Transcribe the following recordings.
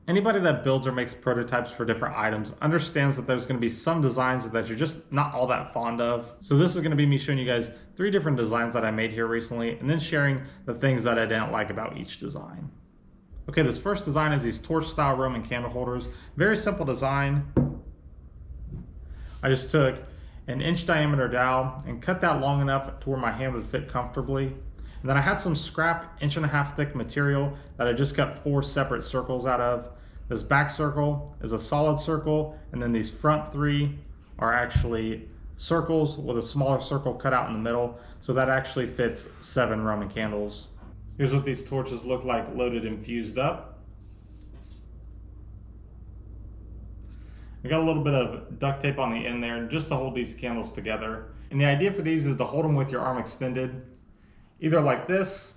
Anybody that builds or makes prototypes for different items understands that there's going to be some designs that you're just not all that fond of. So this is going to be me showing you guys 3 different designs that I made here recently, and then sharing the things that I didn't like about each design. Okay, this first design is these torch style Roman candle holders. Very simple design. I just took an 1-inch diameter dowel and cut that long enough to where my hand would fit comfortably. And then I had some scrap 1.5-inch thick material that I just cut 4 separate circles out of. This back circle is a solid circle, and then these front 3 are actually circles with a smaller circle cut out in the middle, so that actually fits 7 Roman candles. Here's what these torches look like loaded and fused up. We got a little bit of duct tape on the end there just to hold these candles together. And the idea for these is to hold them with your arm extended, either like this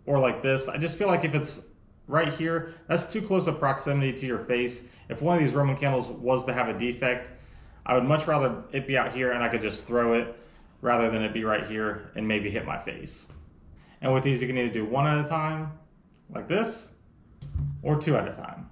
or like this. I just feel like if it's right here, that's too close a proximity to your face. If one of these Roman candles was to have a defect, I would much rather it be out here and I could just throw it rather than it be right here and maybe hit my face. And with these, you can either do 1 at a time, like this, or 2 at a time.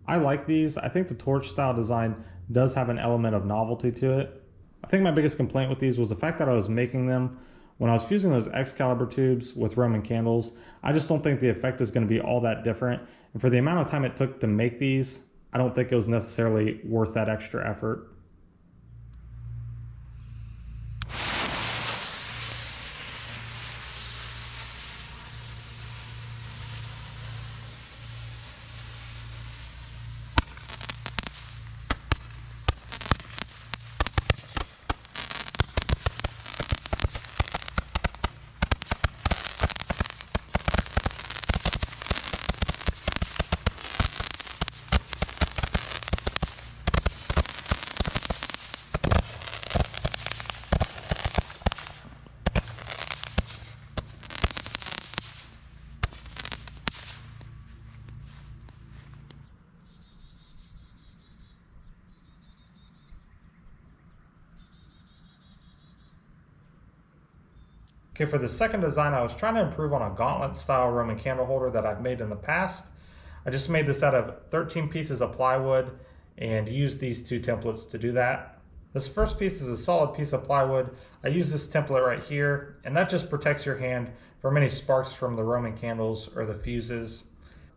I like these. I think the torch style design does have an element of novelty to it. I think my biggest complaint with these was the fact that I was making them when I was fusing those Excalibur tubes with Roman candles. I just don't think the effect is going to be all that different. And for the amount of time it took to make these, I don't think it was necessarily worth that extra effort. Okay, for the second design, I was trying to improve on a gauntlet style Roman candle holder that I've made in the past. I just made this out of 13 pieces of plywood and used these 2 templates to do that. This first piece is a solid piece of plywood. I use this template right here, and that just protects your hand from any sparks from the Roman candles or the fuses.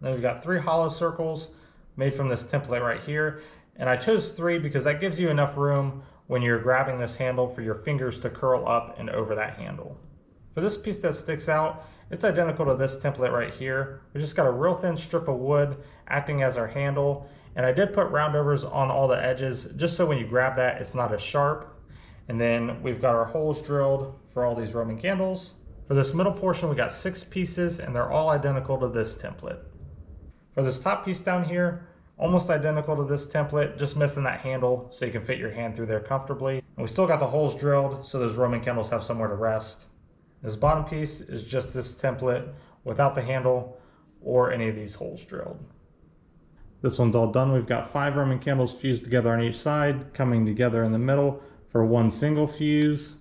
Then we've got 3 hollow circles made from this template right here, and I chose 3 because that gives you enough room when you're grabbing this handle for your fingers to curl up and over that handle. For this piece that sticks out, it's identical to this template right here. We just got a real thin strip of wood acting as our handle, and I did put roundovers on all the edges just so when you grab that it's not as sharp. And then we've got our holes drilled for all these Roman candles. For this middle portion we got 6 pieces and they're all identical to this template. For this top piece down here, almost identical to this template, just missing that handle so you can fit your hand through there comfortably. And we still got the holes drilled so those Roman candles have somewhere to rest. This bottom piece is just this template without the handle or any of these holes drilled. This one's all done. We've got 5 Roman candles fused together on each side, coming together in the middle for 1 single fuse.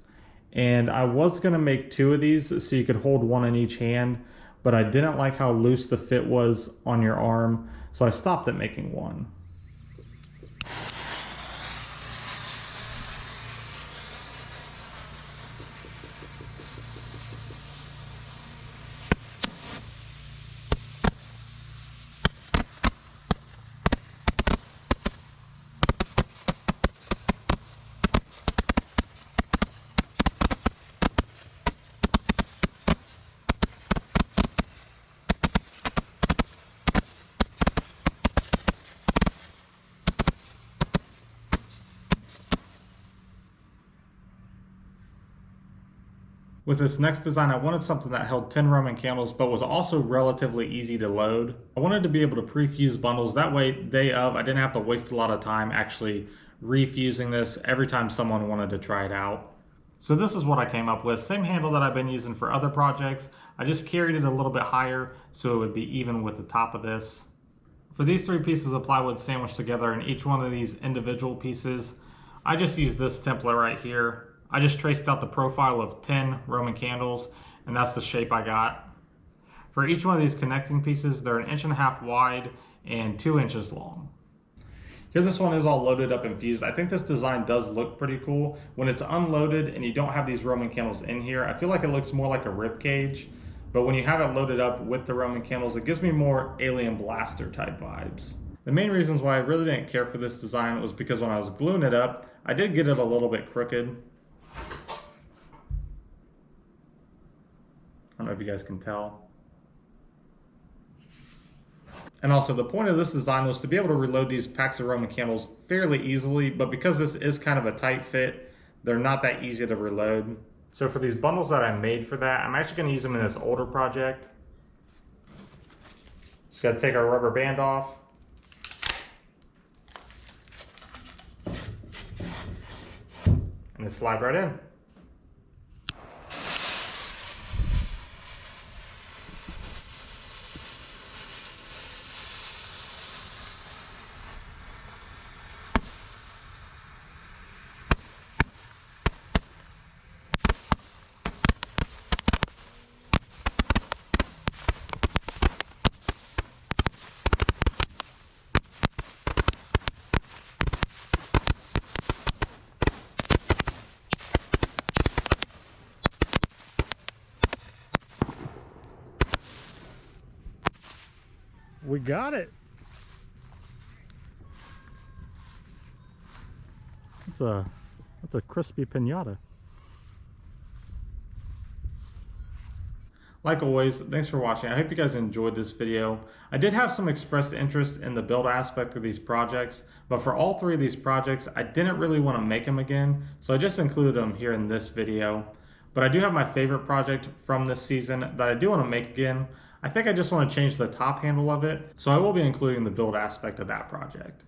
And I was gonna make 2 of these so you could hold 1 in each hand, but I didn't like how loose the fit was on your arm, so I stopped at making 1. With this next design, I wanted something that held 10 Roman candles, but was also relatively easy to load. I wanted to be able to pre-fuse bundles. That way, day of, I didn't have to waste a lot of time actually refusing this every time someone wanted to try it out. So this is what I came up with. Same handle that I've been using for other projects. I just carried it a little bit higher so it would be even with the top of this. For these 3 pieces of plywood sandwiched together and each one of these individual pieces, I just used this template right here. I just traced out the profile of 10 Roman candles, and that's the shape I got. For each one of these connecting pieces, they're 1.5 inches wide and 2 inches long. Here this one is all loaded up and fused. I think this design does look pretty cool. When it's unloaded and you don't have these Roman candles in here, I feel like it looks more like a rib cage. But when you have it loaded up with the Roman candles, it gives me more Alien Blaster type vibes. The main reasons why I really didn't care for this design was because when I was gluing it up, I did get it a little bit crooked. I don't know if you guys can tell. And also the point of this design was to be able to reload these packs of Roman candles fairly easily, but because this is kind of a tight fit, they're not that easy to reload. So for these bundles that I made for that, I'm actually going to use them in this older project. Just got to take our rubber band off. And it slides right in. We got it. That's a crispy piñata. Like always, thanks for watching. I hope you guys enjoyed this video. I did have some expressed interest in the build aspect of these projects, but for all 3 of these projects, I didn't really want to make them again, so I just included them here in this video. But I do have my favorite project from this season that I do want to make again. I think I just want to change the top handle of it, so I will be including the build aspect of that project.